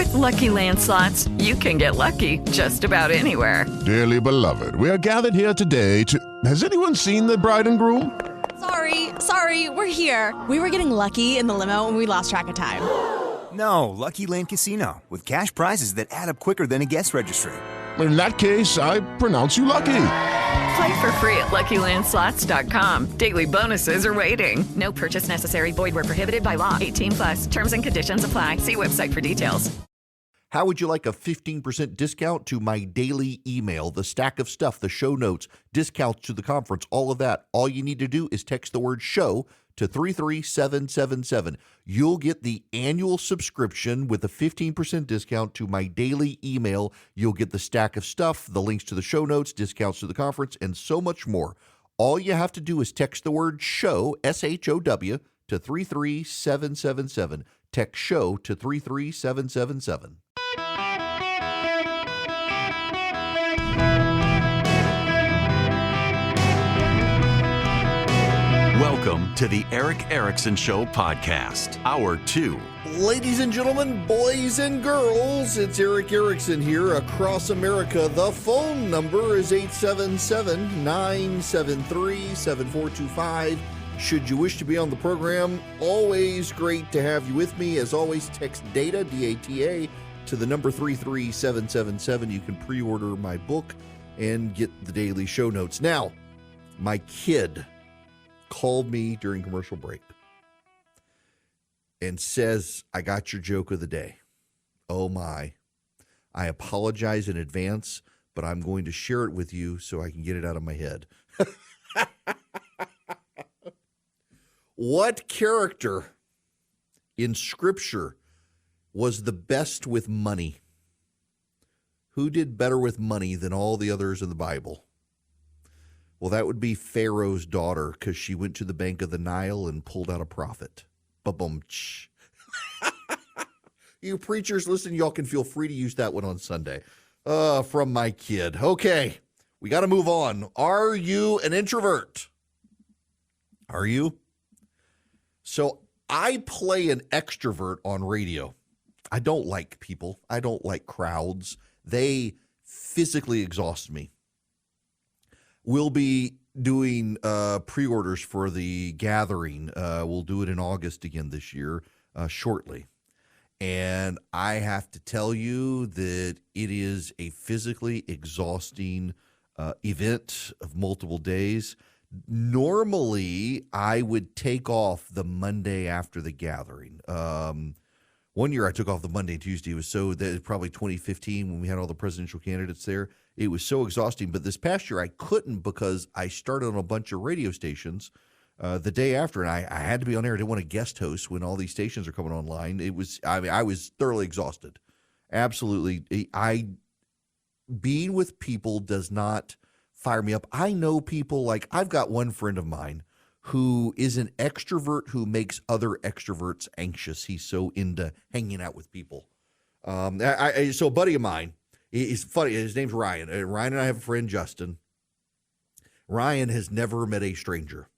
With Lucky Land Slots, you can get lucky just about anywhere. Dearly beloved, we are gathered here today to... Has anyone seen the bride and groom? Sorry, we're here. We were getting lucky in the limo and we lost track of time. No, Lucky Land Casino, with cash prizes that add up quicker than a guest registry. In that case, I pronounce you lucky. Play for free at LuckyLandSlots.com. Daily bonuses are waiting. No purchase necessary. Void where prohibited by law. 18+. Terms and conditions apply. See website for details. How would you like a 15% discount to my daily email, the stack of stuff, the show notes, discounts to the conference, all of that? All you need to do is text the word show to 33777. You'll get the annual subscription with a 15% discount to my daily email. You'll get the stack of stuff, the links to the show notes, discounts to the conference, and so much more. All you have to do is text the word show, SHOW, to 33777. Text show to 33777. Welcome to the Eric Erickson Show podcast, Hour 2. Ladies and gentlemen, boys and girls, it's Eric Erickson here across America. The phone number is 877-973-7425. Should you wish to be on the program, always great to have you with me. As always, text DATA, D-A-T-A, to the number 33777. You can pre-order my book and get the daily show notes. Now, my kid called me during commercial break and says, I got your joke of the day. Oh my. I apologize in advance, but I'm going to share it with you so I can get it out of my head. What character in Scripture was the best with money? Who did better with money than all the others in the Bible? Well, that would be Pharaoh's daughter, because she went to the bank of the Nile and pulled out a profit. Ba-boom. You preachers, listen, y'all can feel free to use that one on Sunday. From my kid. Okay, we got to move on. Are you an introvert? Are you? So I play an extrovert on radio. I don't like people. I don't like crowds. They physically exhaust me. We'll be doing pre-orders for the gathering. We'll do it in August again this year, shortly. And I have to tell you that it is a physically exhausting event of multiple days. Normally, I would take off the Monday after the gathering. One year I took off the Monday and Tuesday. It was probably 2015 when we had all the presidential candidates there. It was so exhausting. But this past year I couldn't because I started on a bunch of radio stations the day after, and I had to be on air. I didn't want to guest host when all these stations are coming online. I was thoroughly exhausted. Absolutely. Being with people does not fire me up. I know people, like I've got one friend of mine who is an extrovert who makes other extroverts anxious. He's so into hanging out with people. So a buddy of mine, he's funny. His name's Ryan. Ryan and I have a friend, Justin. Ryan has never met a stranger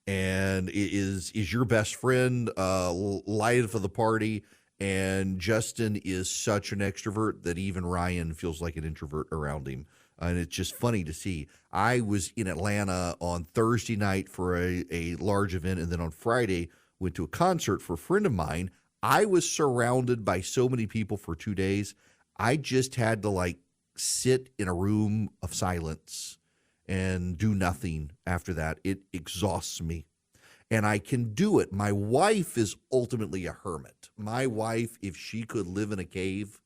and is your best friend, life of the party. And Justin is such an extrovert that even Ryan feels like an introvert around him. And it's just funny to see. I was in Atlanta on Thursday night for a large event, and then on Friday went to a concert for a friend of mine. I was surrounded by so many people for 2 days. I just had to sit in a room of silence and do nothing after that. It exhausts me. And I can do it. My wife is ultimately a hermit. My wife, if she could live in a cave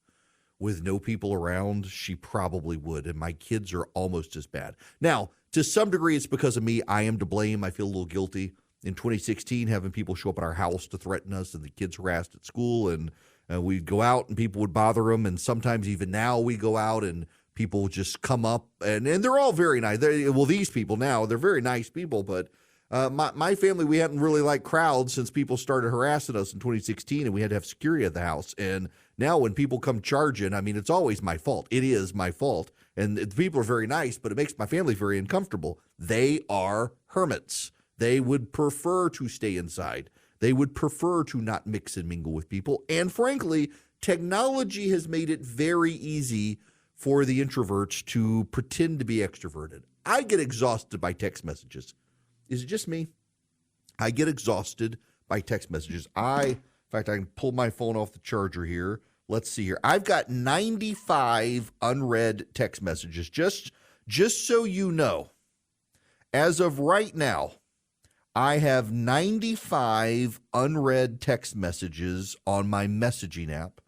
with no people around, she probably would. And my kids are almost as bad. Now, to some degree, it's because of me. I am to blame. I feel a little guilty. In 2016, having people show up at our house to threaten us and the kids harassed at school. And we'd go out and people would bother them. And sometimes even now we go out and people just come up. And they're all very nice. These people now, they're very nice people. But my family, we hadn't really liked crowds since people started harassing us in 2016. And we had to have security at the house. And now when people come charging, it's always my fault. It is my fault. And the people are very nice, but it makes my family very uncomfortable. They are hermits. They would prefer to stay inside. They would prefer to not mix and mingle with people. And frankly, technology has made it very easy for the introverts to pretend to be extroverted. I get exhausted by text messages. Is it just me? I get exhausted by text messages. In fact, I can pull my phone off the charger here. Let's see here. I've got 95 unread text messages. Just so you know, as of right now, I have 95 unread text messages on my messaging app.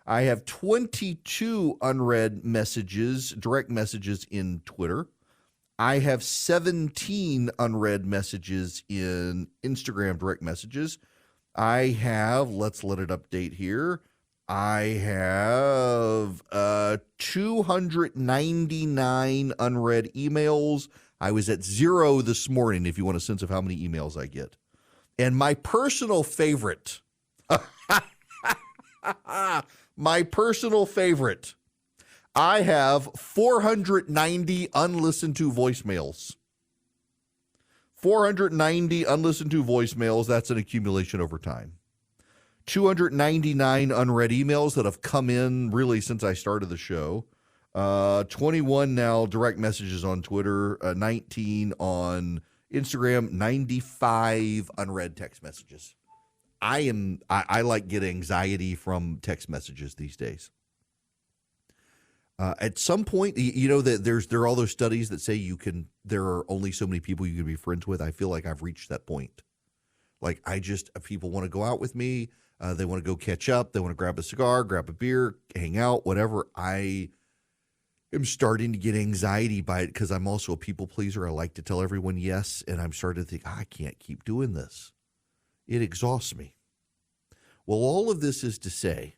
I have 22 unread messages, direct messages in Twitter. I have 17 unread messages in Instagram direct messages. I have, let's let it update here. I have 299 unread emails. I was at 0 this morning, if you want a sense of how many emails I get. And my personal favorite, I have 490 unlistened to voicemails. 490 unlistened to voicemails, that's an accumulation over time. 299 unread emails that have come in really since I started the show. 21 now direct messages on Twitter, 19 on Instagram, 95 unread text messages. I like get anxiety from text messages these days. At some point, you know that there are all those studies that say there are only so many people you can be friends with. I feel like I've reached that point. Like people want to go out with me. They want to go catch up. They want to grab a cigar, grab a beer, hang out, whatever. I am starting to get anxiety by it because I'm also a people pleaser. I like to tell everyone yes, and I'm starting to think, I can't keep doing this. It exhausts me. Well, all of this is to say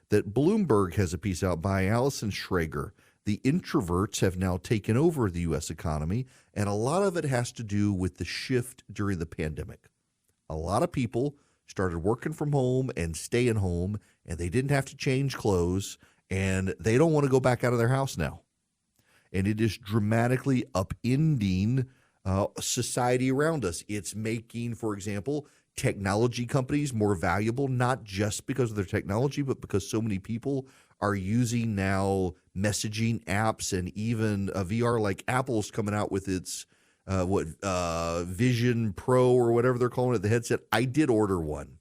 that Bloomberg has a piece out by Allison Schrager. The introverts have now taken over the U.S. economy, and a lot of it has to do with the shift during the pandemic. A lot of people started working from home and staying home, and they didn't have to change clothes, and they don't want to go back out of their house now. And it is dramatically upending society around us. It's making, for example, technology companies more valuable, not just because of their technology, but because so many people are using now messaging apps and even a VR, like Apple's coming out with its Vision Pro or whatever they're calling it, the headset. I did order one.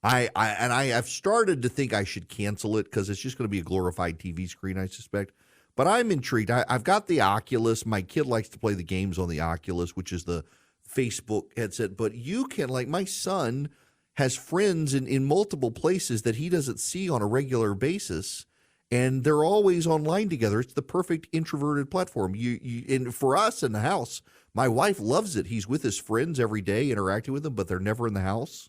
I've started to think I should cancel it because it's just going to be a glorified TV screen, I suspect. But I'm intrigued. I've got the Oculus. My kid likes to play the games on the Oculus, which is the Facebook headset. But you can, like my son has friends in multiple places that he doesn't see on a regular basis, and they're always online together. It's the perfect introverted platform. And for us in the house, my wife loves it. He's with his friends every day, interacting with them, but they're never in the house.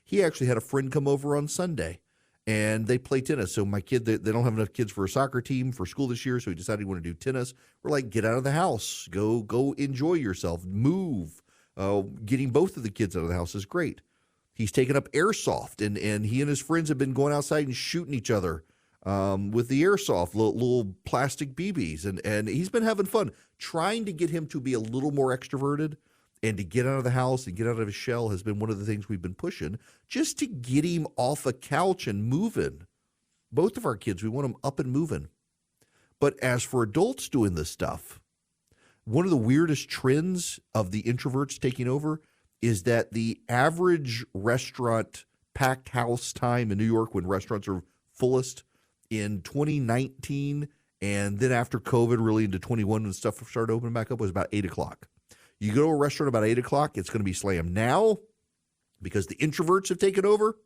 He actually had a friend come over on Sunday, and they play tennis. So my kid, they don't have enough kids for a soccer team for school this year, so he decided he wanted to do tennis. We're like, get out of the house. Go enjoy yourself. Move. Getting both of the kids out of the house is great. He's taken up airsoft, and he and his friends have been going outside and shooting each other with the airsoft, little plastic BBs. And he's been having fun. Trying to get him to be a little more extroverted and to get out of the house and get out of his shell has been one of the things we've been pushing, just to get him off a couch and moving. Both of our kids, we want them up and moving. But as for adults doing this stuff, one of the weirdest trends of the introverts taking over is that the average restaurant packed house time in New York when restaurants are fullest in 2019, and then after COVID, really into 21 when stuff started opening back up, was about 8 o'clock. You go to a restaurant about 8 o'clock, it's going to be slammed. Now, because the introverts have taken over,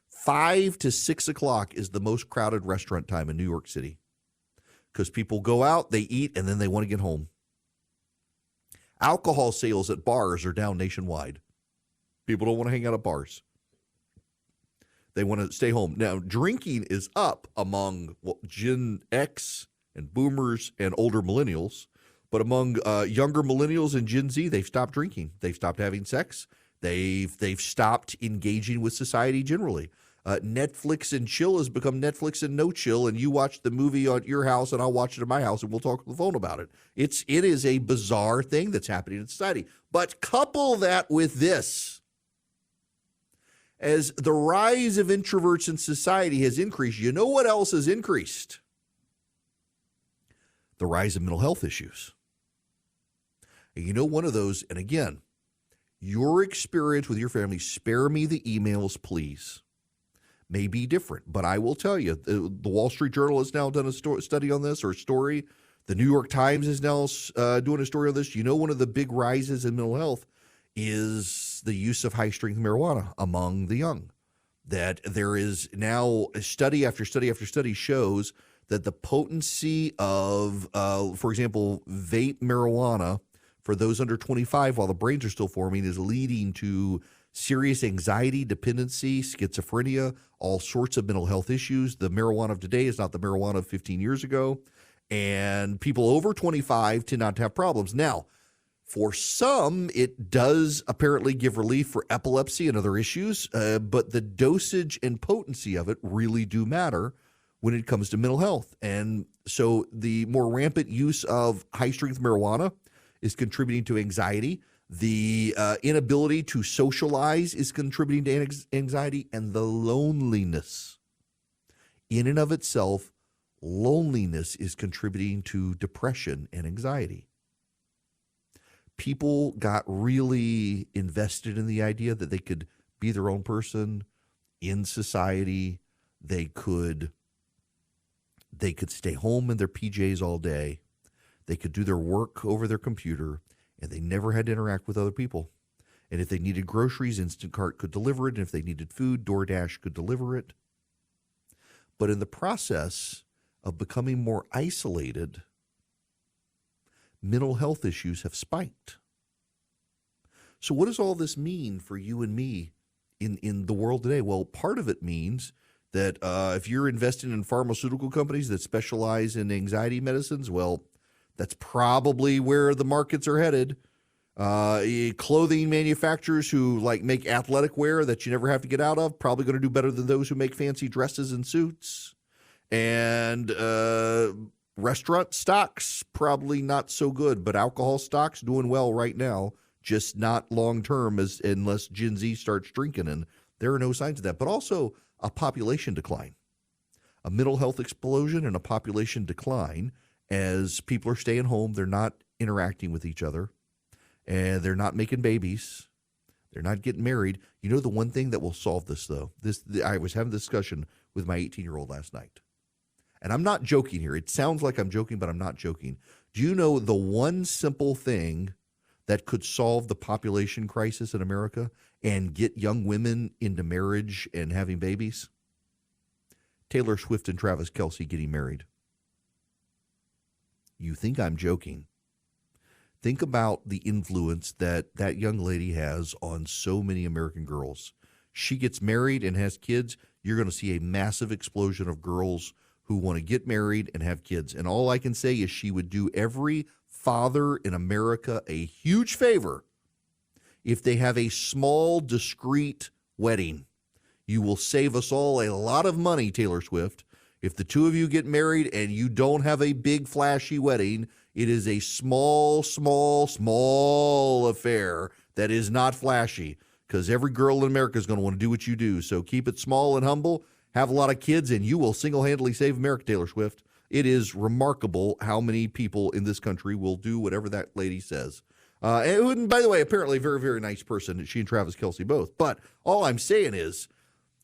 5 to 6 o'clock is the most crowded restaurant time in New York City. Because people go out, they eat, and then they want to get home. Alcohol sales at bars are down nationwide. People don't want to hang out at bars. They want to stay home. Now, drinking is up among Gen X and boomers and older millennials. But among younger millennials and Gen Z, they've stopped drinking. They've stopped having sex. They've stopped engaging with society generally. Netflix and chill has become Netflix and no chill, and you watch the movie at your house, and I'll watch it at my house, and we'll talk on the phone about it. It is a bizarre thing that's happening in society. But couple that with this. as the rise of introverts in society has increased, you know what else has increased? The rise of mental health issues. And you know, one of those, and again, your experience with your family, spare me the emails, please, may be different. But I will tell you, the Wall Street Journal has now done a study on this, or a story. The New York Times is now doing a story on this. You know, one of the big rises in mental health is the use of high-strength marijuana among the young. That there is now a study after study after study shows that the potency of, for example, vape marijuana for those under 25 while the brains are still forming is leading to serious anxiety, dependency, schizophrenia, all sorts of mental health issues. The marijuana of today is not the marijuana of 15 years ago. And people over 25 tend not to have problems. Now, for some, it does apparently give relief for epilepsy and other issues, but the dosage and potency of it really do matter when it comes to mental health. And so the more rampant use of high-strength marijuana is contributing to anxiety. The inability to socialize is contributing to anxiety, and the loneliness. In and of itself, loneliness is contributing to depression and anxiety. People got really invested in the idea that they could be their own person in society. They could stay home in their PJs all day. They could do their work over their computer, and they never had to interact with other people. And if they needed groceries, Instant Cart could deliver it. And if they needed food, DoorDash could deliver it. But in the process of becoming more isolated, mental health issues have spiked. So what does all this mean for you and me in the world today? Well, part of it means that if you're investing in pharmaceutical companies that specialize in anxiety medicines, well, that's probably where the markets are headed. Clothing manufacturers who make athletic wear that you never have to get out of, probably going to do better than those who make fancy dresses and suits. And restaurant stocks, probably not so good, but alcohol stocks doing well right now, just not long term unless Gen Z starts drinking, and there are no signs of that. But also a population decline, a mental health explosion and a population decline as people are staying home. They're not interacting with each other, and they're not making babies. They're not getting married. You know the one thing that will solve this, though? I was having a discussion with my 18-year-old last night. And I'm not joking here. It sounds like I'm joking, but I'm not joking. Do you know the one simple thing that could solve the population crisis in America and get young women into marriage and having babies? Taylor Swift and Travis Kelce getting married. You think I'm joking? Think about the influence that young lady has on so many American girls. She gets married and has kids. You're going to see a massive explosion of girls who want to get married and have kids. And all I can say is she would do every father in America a huge favor if they have a small, discreet wedding. You will save us all a lot of money, Taylor Swift. If the two of you get married and you don't have a big, flashy wedding, it is a small, small, small affair that is not flashy, because every girl in America is going to want to do what you do. So keep it small and humble. Have a lot of kids, and you will single-handedly save America, Taylor Swift. It is remarkable how many people in this country will do whatever that lady says. And by the way, apparently a very, very nice person, she and Travis Kelce both. But all I'm saying is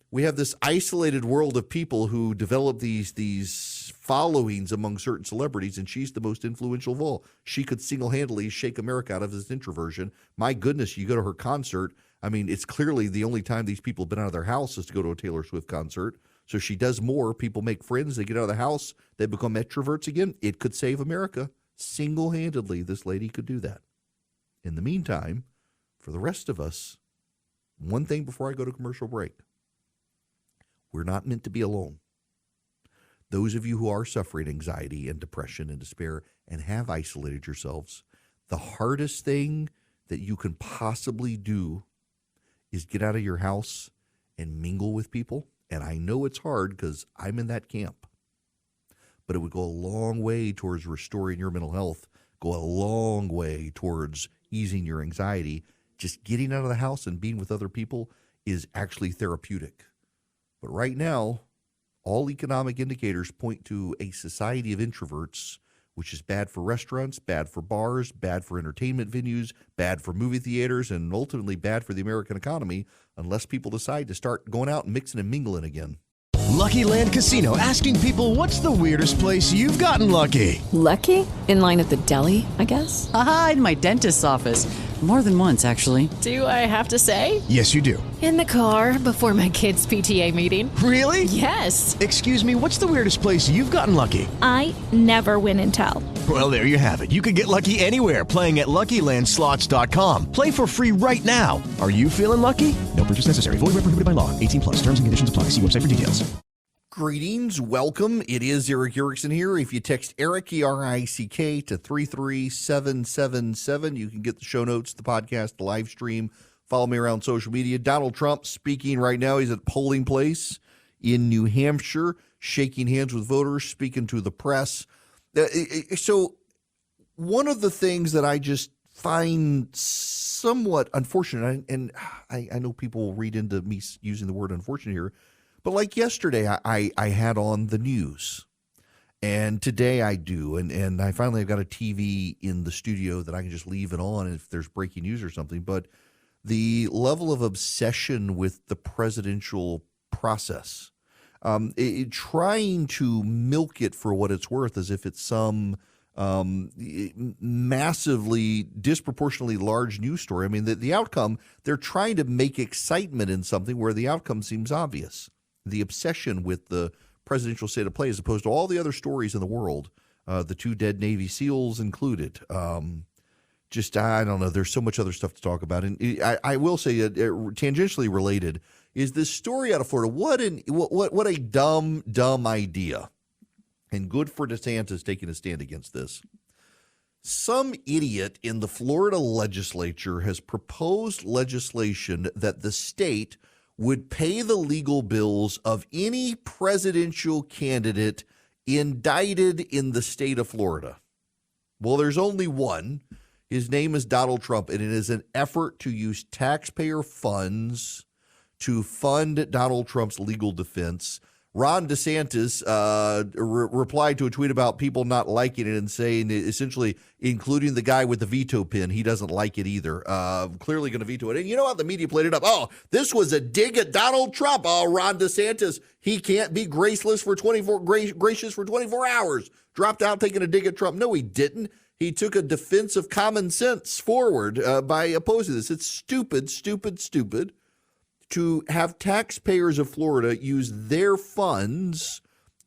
we have this isolated world of people who develop these followings among certain celebrities, and she's the most influential of all. She could single-handedly shake America out of this introversion. My goodness, you go to her concert. I mean, it's clearly the only time these people have been out of their house is to go to a Taylor Swift concert. So she does more. People make friends. They get out of the house. They become extroverts again. It could save America. Single-handedly, this lady could do that. In the meantime, for the rest of us, one thing before I go to commercial break. We're not meant to be alone. Those of you who are suffering anxiety and depression and despair and have isolated yourselves, the hardest thing that you can possibly do is get out of your house and mingle with people. And I know it's hard because I'm in that camp. But it would go a long way towards restoring your mental health, go a long way towards easing your anxiety. Just getting out of the house and being with other people is actually therapeutic. But right now, all economic indicators point to a society of introverts, which is bad for restaurants, bad for bars, bad for entertainment venues, bad for movie theaters, and ultimately bad for the American economy unless people decide to start going out and mixing and mingling again. Lucky Land Casino, asking people, what's the weirdest place you've gotten lucky? Lucky? In line at the deli, I guess? Aha, in my dentist's office. More than once, actually. Do I have to say? Yes, you do. In the car before my kids' PTA meeting. Really? Yes. Excuse me, what's the weirdest place you've gotten lucky? I never win and tell. Well, there you have it. You can get lucky anywhere, playing at LuckyLandSlots.com. Play for free right now. Are you feeling lucky? No purchase necessary. Void where prohibited by law. 18+. Terms and conditions apply. See website for details. Greetings, welcome. It is Eric Erickson here. If you text Eric, E-R-I-C-K, to 33777, you can get the show notes, the podcast, the live stream. Follow me around social media. Donald Trump speaking right now. He's at a polling place in New Hampshire, shaking hands with voters, speaking to the press. So one of the things that I just find somewhat unfortunate, and I know people will read into me using the word unfortunate here, but like yesterday, I had on the news, and today I do, and I finally have got a TV in the studio that I can just leave it on if there's breaking news or something. But the level of obsession with the presidential process, trying to milk it for what it's worth as if it's some massively, disproportionately large news story. I mean, the outcome, they're trying to make excitement in something where the outcome seems obvious. The obsession with the presidential state of play as opposed to all the other stories in the world, the 2 dead Navy SEALs included. I don't know. There's so much other stuff to talk about. And I will say, tangentially related, is this story out of Florida. What a dumb idea. And good for DeSantis taking a stand against this. Some idiot in the Florida legislature has proposed legislation that the state would pay the legal bills of any presidential candidate indicted in the state of Florida. Well, there's only one. His name is Donald Trump, and it is an effort to use taxpayer funds to fund Donald Trump's legal defense. Ron DeSantis replied to a tweet about people not liking it and saying, essentially, including the guy with the veto pen, he doesn't like it either. Clearly going to veto it. And you know how the media played it up? Oh, this was a dig at Donald Trump. Oh, Ron DeSantis, he can't be gracious for 24 hours. Dropped out taking a dig at Trump. No, he didn't. He took a defense of common sense forward by opposing this. It's stupid to have taxpayers of Florida use their funds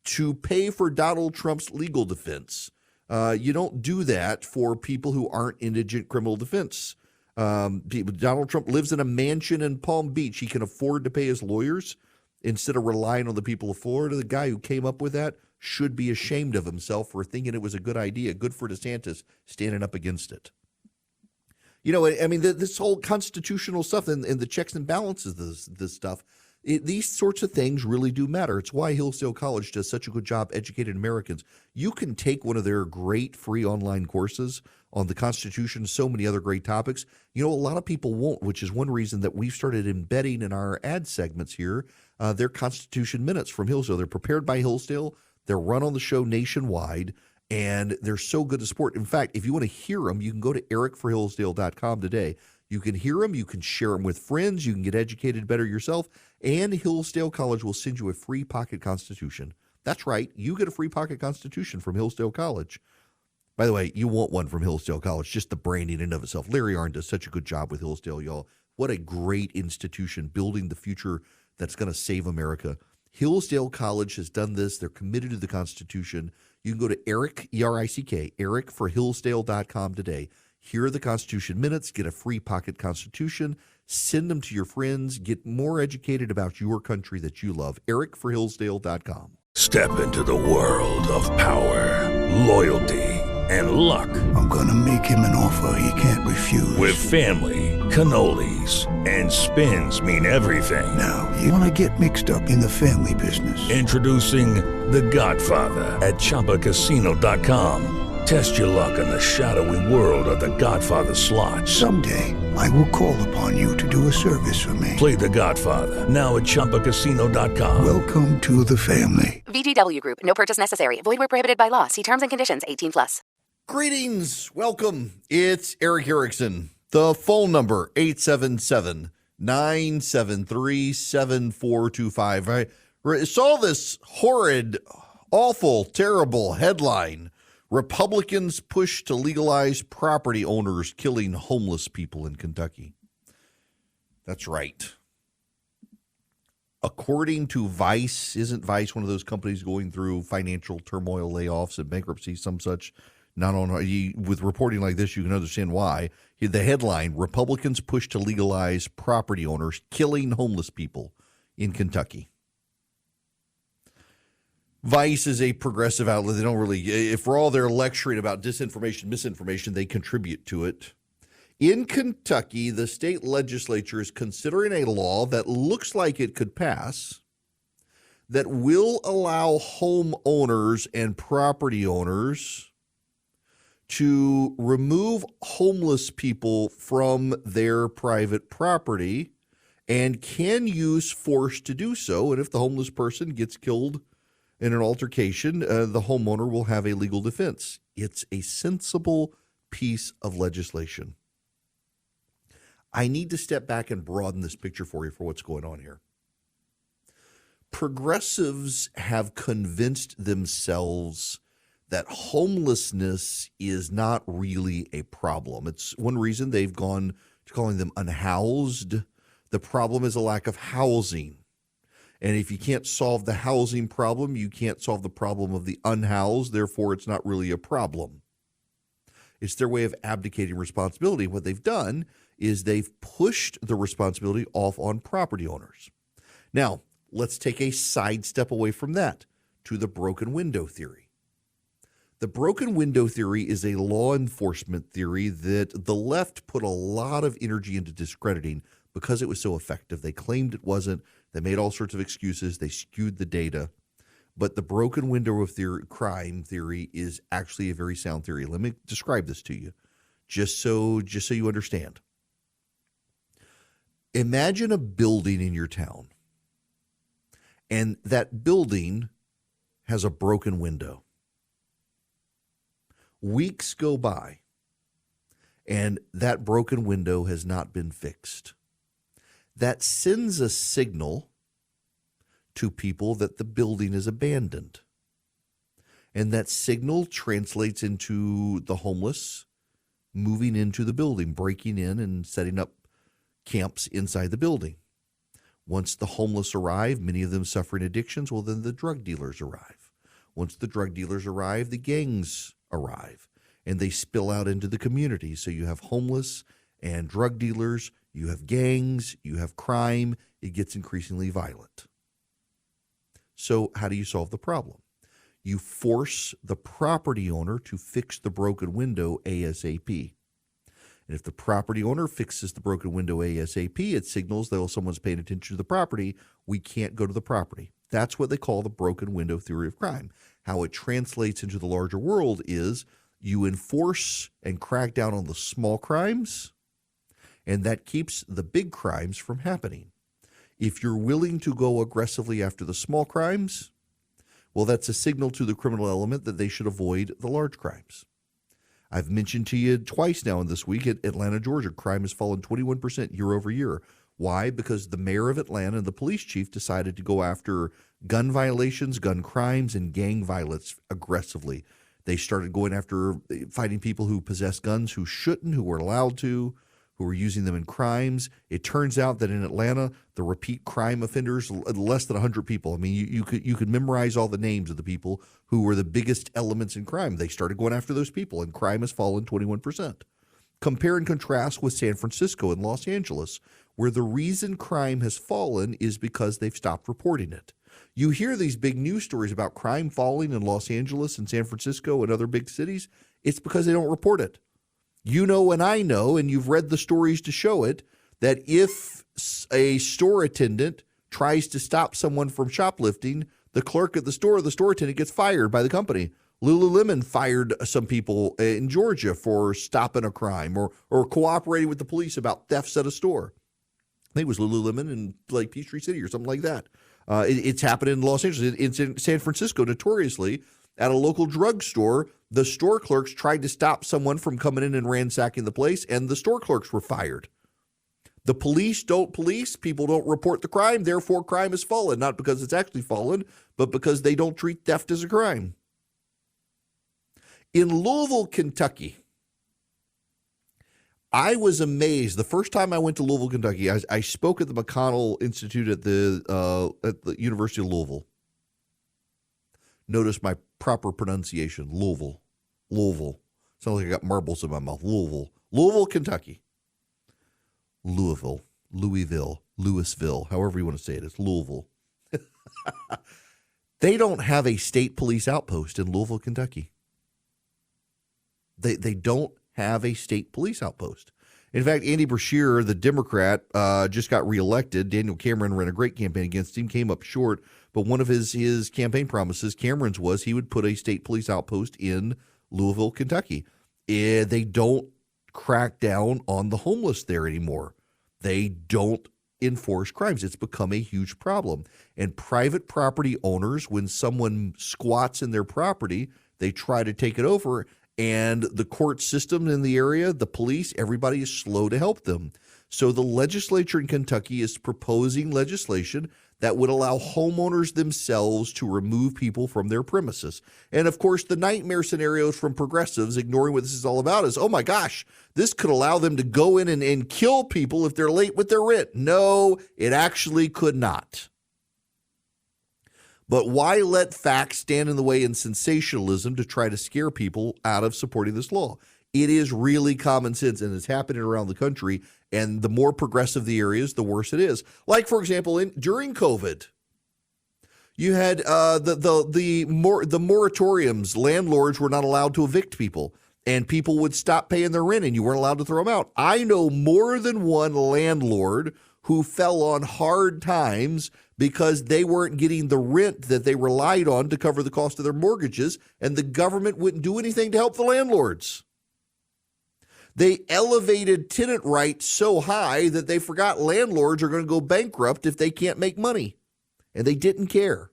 to pay for Donald Trump's legal defense. You don't do that for people who aren't indigent criminal defense. Donald Trump lives in a mansion in Palm Beach. He can afford to pay his lawyers instead of relying on the people of Florida. The guy who came up with that should be ashamed of himself for thinking it was a good idea. Good for DeSantis standing up against it. You know, I mean, this whole constitutional stuff and the checks and balances, this stuff, these sorts of things really do matter. It's why Hillsdale College does such a good job educating Americans. You can take one of their great free online courses on the Constitution, so many other great topics. You know, a lot of people won't, which is one reason that we've started embedding in our ad segments here their Constitution minutes from Hillsdale. They're prepared by Hillsdale. They're run on the show nationwide. And they're so good to support. In fact, if you want to hear them, you can go to ericforhillsdale.com today. You can hear them. You can share them with friends. You can get educated better yourself. And Hillsdale College will send you a free pocket constitution. That's right. You get a free pocket constitution from Hillsdale College. By the way, you want one from Hillsdale College, just the branding in and of itself. Larry Arnn does such a good job with Hillsdale, y'all. What a great institution building the future that's going to save America. Hillsdale College has done this. They're committed to the Constitution. You can go to Eric, E-R-I-C-K, ericforhillsdale.com today. Hear the Constitution minutes, get a free pocket Constitution, send them to your friends, get more educated about your country that you love. ericforhillsdale.com. Step into the world of power, loyalty, and luck. I'm going to make him an offer he can't refuse. With family, cannolis, and spins mean everything. Now, you want to get mixed up in the family business. Introducing The Godfather at ChumbaCasino.com. Test your luck in the shadowy world of The Godfather slot. Someday, I will call upon you to do a service for me. Play The Godfather, now at ChumbaCasino.com. Welcome to the family. VGW Group. No purchase necessary. Void where prohibited by law. See terms and conditions. 18+. Greetings. Welcome. It's Eric Erickson. The phone number, 877-973-7425. I saw this horrid, awful, terrible headline. Republicans push to legalize property owners killing homeless people in Kentucky. That's right. According to Vice, isn't Vice one of those companies going through financial turmoil, layoffs, and bankruptcy, some such? Not on with reporting like this, you can understand why. The headline: Republicans push to legalize property owners killing homeless people in Kentucky. Vice is a progressive outlet. They don't really, for all their lecturing about disinformation, misinformation, they contribute to it. In Kentucky, the state legislature is considering a law that looks like it could pass that will allow homeowners and property owners to remove homeless people from their private property and can use force to do so. And if the homeless person gets killed in an altercation, the homeowner will have a legal defense. It's a sensible piece of legislation. I need to step back and broaden this picture for you for what's going on here. Progressives have convinced themselves that homelessness is not really a problem. It's one reason they've gone to calling them unhoused. The problem is a lack of housing. And if you can't solve the housing problem, you can't solve the problem of the unhoused. Therefore, it's not really a problem. It's their way of abdicating responsibility. What they've done is they've pushed the responsibility off on property owners. Now, let's take a sidestep away from that to the broken window theory. The broken window theory is a law enforcement theory that the left put a lot of energy into discrediting because it was so effective. They claimed it wasn't. They made all sorts of excuses. They skewed the data. But the broken window of crime theory is actually a very sound theory. Let me describe this to you just so you understand. Imagine a building in your town, and that building has a broken window. Weeks go by, and that broken window has not been fixed. That sends a signal to people that the building is abandoned. And that signal translates into the homeless moving into the building, breaking in and setting up camps inside the building. Once the homeless arrive, many of them suffering addictions, well, then the drug dealers arrive. Once the drug dealers arrive, the gangs arrive, and they spill out into the community. So you have homeless and drug dealers, you have gangs, you have crime. It gets increasingly violent. So how do you solve the problem? You force the property owner to fix the broken window ASAP. And if the property owner fixes the broken window ASAP, it signals that someone's paying attention to the property. We can't go to the property. That's what they call the broken window theory of crime. How it translates into the larger world is you enforce and crack down on the small crimes, and that keeps the big crimes from happening. If you're willing to go aggressively after the small crimes, well, that's a signal to the criminal element that they should avoid the large crimes. I've mentioned to you twice now in this week at Atlanta, Georgia, crime has fallen 21% year over year. Why? Because the mayor of Atlanta and the police chief decided to go after gun violations, gun crimes, and gang violence aggressively. They started going after fighting people who possess guns, who shouldn't, who weren't allowed to, who were using them in crimes. It turns out that in Atlanta, the repeat crime offenders, less than 100 people. I mean, you could memorize all the names of the people who were the biggest elements in crime. They started going after those people, and crime has fallen 21%. Compare and contrast with San Francisco and Los Angeles, where the reason crime has fallen is because they've stopped reporting it. You hear these big news stories about crime falling in Los Angeles and San Francisco and other big cities. It's because they don't report it. You know, and I know, and you've read the stories to show it, that if a store attendant tries to stop someone from shoplifting, the clerk at the store attendant gets fired by the company. Lululemon fired some people in Georgia for stopping a crime or cooperating with the police about thefts at a store. I think it was Lululemon in like Peachtree City or something like that. It's happened in Los Angeles. It's in San Francisco, notoriously. At a local drugstore, the store clerks tried to stop someone from coming in and ransacking the place, and the store clerks were fired. The police don't police. People don't report the crime. Therefore, crime has fallen, not because it's actually fallen, but because they don't treat theft as a crime. In Louisville, Kentucky, I was amazed. The first time I went to Louisville, Kentucky, I spoke at the McConnell Institute at the University of Louisville. Notice my proper pronunciation, Louisville. Louisville. Sounds like I got marbles in my mouth. Louisville, Kentucky. Louisville, Louisville, however you want to say it. It's Louisville. They don't have a state police outpost in Louisville, Kentucky. They don't have a state police outpost. In fact, Andy Beshear, the Democrat, just got reelected. Daniel Cameron ran a great campaign against him, came up short. But one of his campaign promises, Cameron's, was he would put a state police outpost in Louisville, Kentucky. They don't crack down on the homeless there anymore. They don't enforce crimes. It's become a huge problem. And private property owners, when someone squats in their property, they try to take it over. And the court system in the area, the police, everybody is slow to help them. So the legislature in Kentucky is proposing legislation that would allow homeowners themselves to remove people from their premises. And of course, the nightmare scenarios from progressives, ignoring what this is all about, is, oh my gosh, this could allow them to go in and kill people if they're late with their rent. No, it actually could not. But why let facts stand in the way in sensationalism to try to scare people out of supporting this law? It is really common sense, and it's happening around the country. And the more progressive the areas, the worse it is. Like, for example, during COVID, you had the moratoriums. Landlords were not allowed to evict people, and people would stop paying their rent, and you weren't allowed to throw them out. I know more than one landlord who fell on hard times because they weren't getting the rent that they relied on to cover the cost of their mortgages, and the government wouldn't do anything to help the landlords. They elevated tenant rights so high that they forgot landlords are going to go bankrupt if they can't make money, and they didn't care.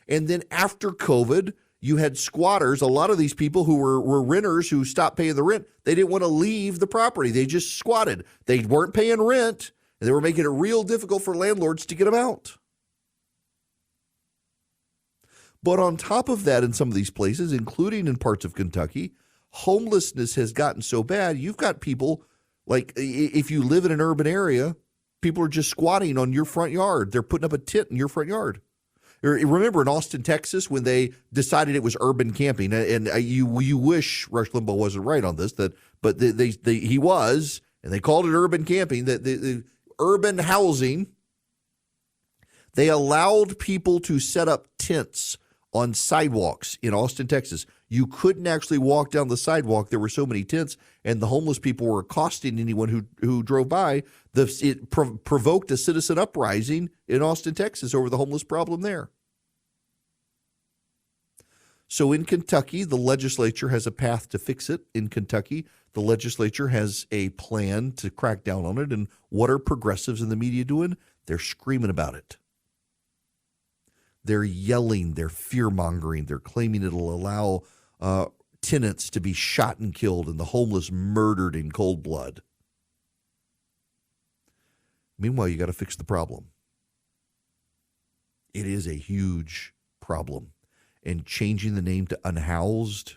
And then after COVID, you had squatters, a lot of these people who were renters who stopped paying the rent. They didn't want to leave the property. They just squatted. They weren't paying rent, and they were making it real difficult for landlords to get them out. But on top of that, in some of these places, including in parts of Kentucky, homelessness has gotten so bad, you've got people, like if you live in an urban area, people are just squatting on your front yard. They're putting up a tent in your front yard. Remember in Austin, Texas, when they decided it was urban camping, and you wish Rush Limbaugh wasn't right on this, but he was, and they called it urban camping, the urban housing. They allowed people to set up tents on sidewalks in Austin, Texas. You couldn't actually walk down the sidewalk. There were so many tents, and the homeless people were accosting anyone who drove by. It provoked a citizen uprising in Austin, Texas over the homeless problem there. So in Kentucky, the legislature has a path to fix it. In Kentucky, the legislature has a plan to crack down on it. And what are progressives in the media doing? They're screaming about it. They're yelling, they're fear-mongering, they're claiming it'll allow tenants to be shot and killed and the homeless murdered in cold blood. Meanwhile, you got to fix the problem. It is a huge problem. And changing the name to unhoused,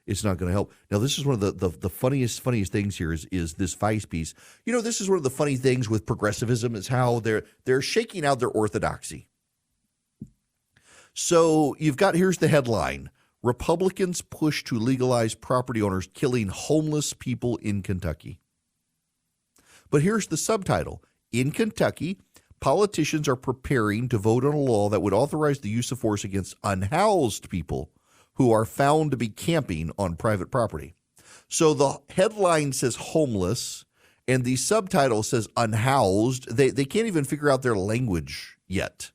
it's not going to help. Now, this is one of the funniest things here is this Vice piece. You know, this is one of the funny things with progressivism is how they're shaking out their orthodoxy. So here's the headline: Republicans push to legalize property owners killing homeless people in Kentucky. But here's the subtitle: in Kentucky, politicians are preparing to vote on a law that would authorize the use of force against unhoused people who are found to be camping on private property. So the headline says homeless, and the subtitle says unhoused. They can't even figure out their language yet.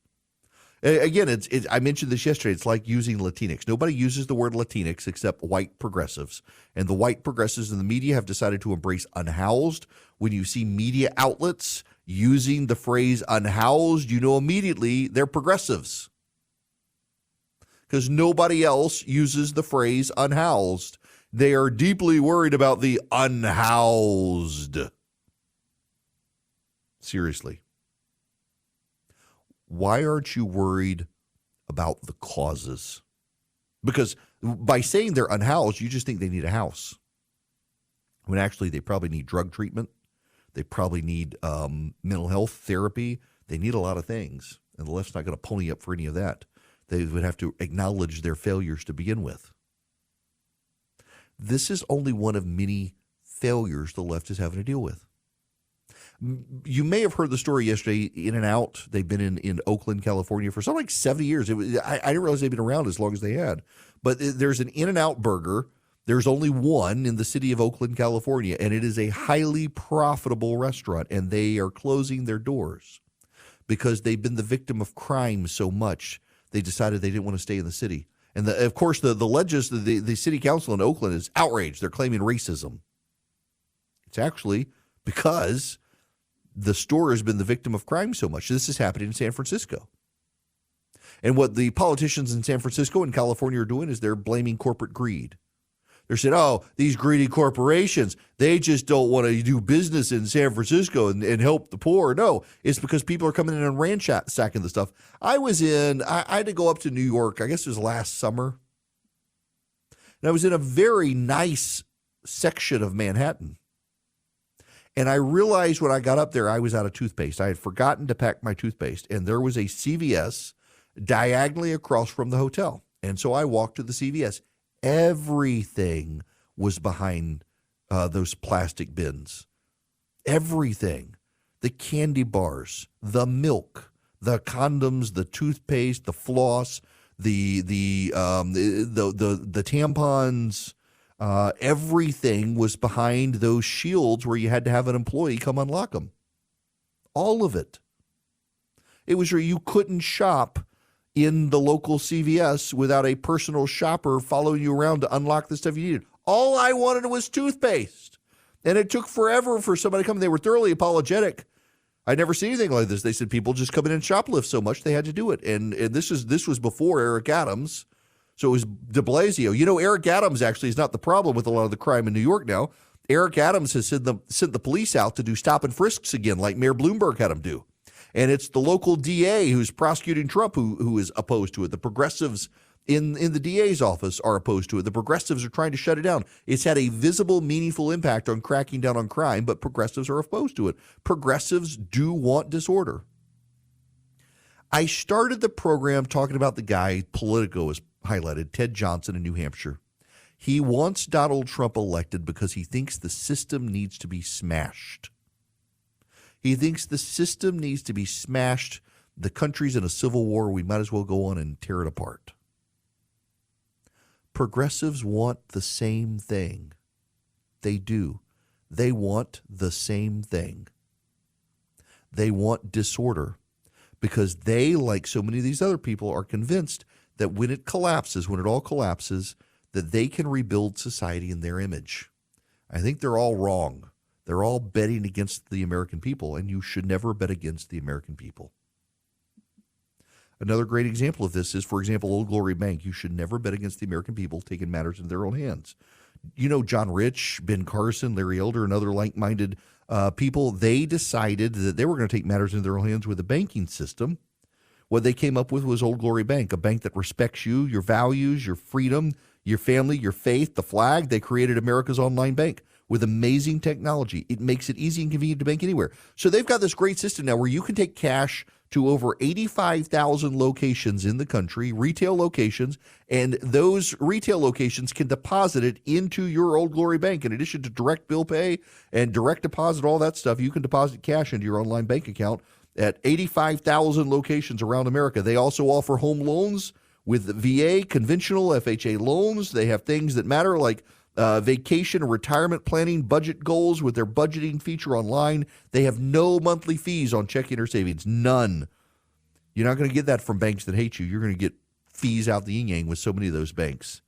Again, I mentioned this yesterday. It's like using Latinx. Nobody uses the word Latinx except white progressives. And the white progressives in the media have decided to embrace unhoused. When you see media outlets using the phrase unhoused, you know immediately they're progressives. Because nobody else uses the phrase unhoused. They are deeply worried about the unhoused. Seriously. Why aren't you worried about the causes? Because by saying they're unhoused, you just think they need a house. When actually they probably need drug treatment. They probably need mental health therapy. They need a lot of things. And the left's not going to pony up for any of that. They would have to acknowledge their failures to begin with. This is only one of many failures the left is having to deal with. You may have heard the story yesterday, In-N-Out. They've been in Oakland, California for something like 70 years. I didn't realize they'd been around as long as they had. But there's an In-N-Out burger. There's only one in the city of Oakland, California, and it is a highly profitable restaurant, and they are closing their doors because they've been the victim of crime so much. They decided they didn't want to stay in the city. And of course, the city council in Oakland is outraged. They're claiming racism. It's actually because the store has been the victim of crime so much. This is happening in San Francisco. And what the politicians in San Francisco and California are doing is they're blaming corporate greed. They're saying, oh, these greedy corporations, they just don't want to do business in San Francisco and help the poor. No, it's because people are coming in and ransacking the stuff. I had to go up to New York, I guess it was last summer. And I was in a very nice section of Manhattan. And I realized when I got up there, I was out of toothpaste. I had forgotten to pack my toothpaste. And there was a CVS diagonally across from the hotel. And so I walked to the CVS. Everything was behind those plastic bins. Everything. The candy bars, the milk, the condoms, the toothpaste, the floss, the tampons. Everything was behind those shields where you had to have an employee come unlock them. All of it. It was where you couldn't shop in the local CVS without a personal shopper following you around to unlock the stuff you needed. All I wanted was toothpaste. And it took forever for somebody to come. They were thoroughly apologetic. I'd never seen anything like this. They said people just come in and shoplift so much they had to do it. And this was before Eric Adams. So it was de Blasio. You know, Eric Adams actually is not the problem with a lot of the crime in New York now. Eric Adams has sent the police out to do stop and frisks again, like Mayor Bloomberg had them do. And it's the local DA who's prosecuting Trump who is opposed to it. The progressives in the DA's office are opposed to it. The progressives are trying to shut it down. It's had a visible, meaningful impact on cracking down on crime, but progressives are opposed to it. Progressives do want disorder. I started the program talking about the guy Politico has highlighted, Ted Johnson in New Hampshire. He wants Donald Trump elected because he thinks the system needs to be smashed. He thinks the system needs to be smashed. The country's in a civil war. We might as well go on and tear it apart. Progressives want the same thing. They do. They want the same thing. They want disorder because they, like so many of these other people, are convinced that when it all collapses, that they can rebuild society in their image. I think they're all wrong. They're all betting against the American people, and you should never bet against the American people. Another great example of this is, for example, Old Glory Bank. You should never bet against the American people taking matters into their own hands. You know, John Rich, Ben Carson, Larry Elder, and other like-minded people, they decided that they were going to take matters into their own hands with the banking system. What they came up with was Old Glory Bank, a bank that respects you, your values, your freedom, your family, your faith, the flag. They created America's online bank with amazing technology. It makes it easy and convenient to bank anywhere. So they've got this great system now where you can take cash to over 85,000 locations in the country, retail locations, and those retail locations can deposit it into your Old Glory Bank. In addition to direct bill pay and direct deposit, all that stuff, you can deposit cash into your online bank account at 85,000 locations around America. They also offer home loans with VA, conventional FHA loans. They have things that matter like vacation and retirement planning, budget goals with their budgeting feature online. They have no monthly fees on checking or savings, none. You're not going to get that from banks that hate you. You're going to get fees out the yin-yang with so many of those banks.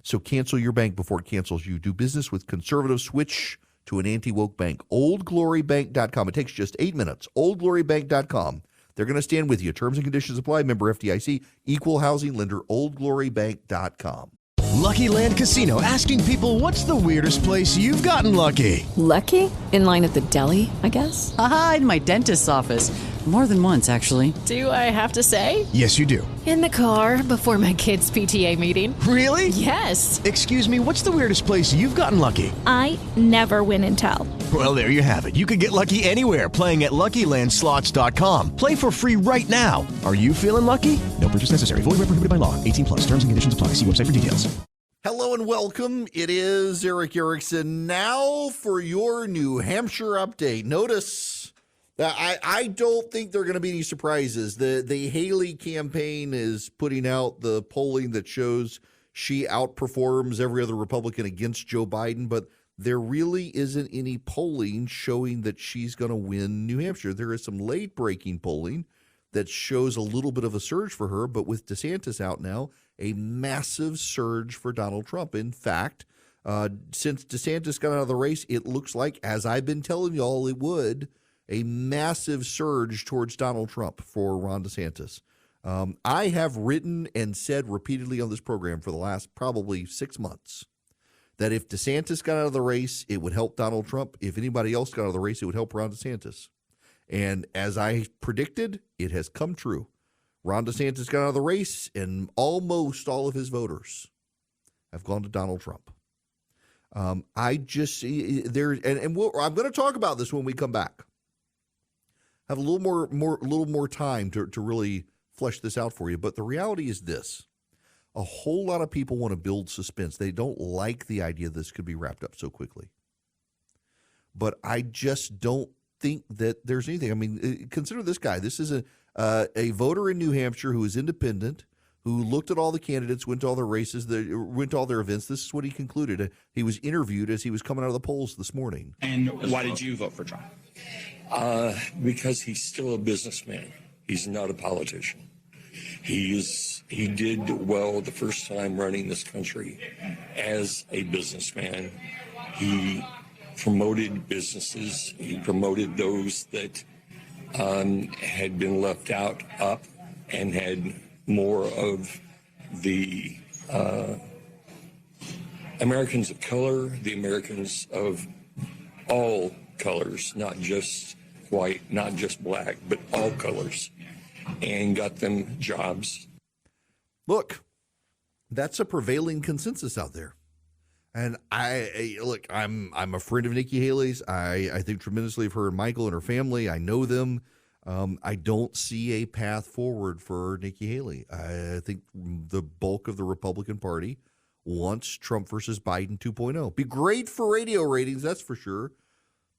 So cancel your bank before it cancels you. Do business with conservative. Switch to an anti-woke bank. OldGloryBank.com. It takes just 8 minutes. OldGloryBank.com. They're going to stand with you. Terms and conditions apply. Member FDIC. Equal housing lender. OldGloryBank.com. Lucky Land Casino, asking people, what's the weirdest place you've gotten lucky? Lucky? In line at the deli, I guess? Aha, in my dentist's office. More than once, actually. Do I have to say? Yes, you do. In the car before my kids' PTA meeting. Really? Yes. Excuse me, what's the weirdest place you've gotten lucky? I never win and tell. Well, there you have it. You can get lucky anywhere, playing at LuckyLandSlots.com. Play for free right now. Are you feeling lucky? No purchase necessary. Void where prohibited by law. 18+. Terms and conditions apply. See website for details. Hello and welcome. It is Eric Erickson now for your New Hampshire update. Notice that I don't think there are going to be any surprises. The Haley campaign is putting out the polling that shows she outperforms every other Republican against Joe Biden, but there really isn't any polling showing that she's going to win New Hampshire. There is some late-breaking polling that shows a little bit of a surge for her, but with DeSantis out now, a massive surge for Donald Trump. In fact, since DeSantis got out of the race, it looks like, as I've been telling y'all it would, a massive surge towards Donald Trump for Ron DeSantis. I have written and said repeatedly on this program for the last probably 6 months that if DeSantis got out of the race, it would help Donald Trump. If anybody else got out of the race, it would help Ron DeSantis. And as I predicted, it has come true. Ron DeSantis got out of the race, and almost all of his voters have gone to Donald Trump. I just see there, and I'm going to talk about this when we come back. Have a little more time to really flesh this out for you. But the reality is this: a whole lot of people want to build suspense. They don't like the idea this could be wrapped up so quickly. But I just don't think that there's anything. I mean, consider this guy. This is a voter in New Hampshire who is independent, who looked at all the candidates, went to all their races, went to all their events. This is what he concluded. He was interviewed as he was coming out of the polls this morning. And why did you vote for Trump? Because he's still a businessman. He's not a politician. He did well the first time running this country as a businessman. He promoted businesses. He promoted those that had been left out up and had more of the Americans of color, the Americans of all colors, not just white, not just black, but all colors, and got them jobs. Look, that's a prevailing consensus out there. And I'm a friend of Nikki Haley's. I think tremendously of her and Michael and her family. I know them. I don't see a path forward for Nikki Haley. I think the bulk of the Republican Party wants Trump versus Biden 2.0. Be great for radio ratings, that's for sure.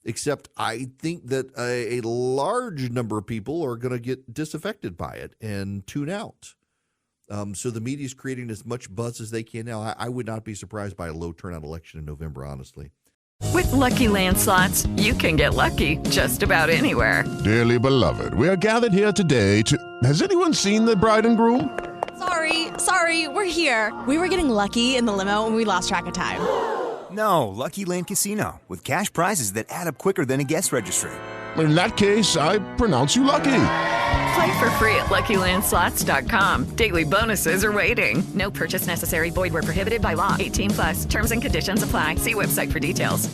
Except I think that a large number of people are going to get disaffected by it and tune out. So the media is creating as much buzz as they can now. I would not be surprised by a low turnout election in November, honestly. With Lucky Land Slots, you can get lucky just about anywhere. Dearly beloved, we are gathered here today to... Has anyone seen the bride and groom? Sorry, we're here. We were getting lucky in the limo and we lost track of time. No, Lucky Land Casino, with cash prizes that add up quicker than a guest registry. In that case, I pronounce you lucky. Play for free at LuckyLandSlots.com. Daily bonuses are waiting. No purchase necessary. Void where prohibited by law. 18+. Terms and conditions apply. See website for details.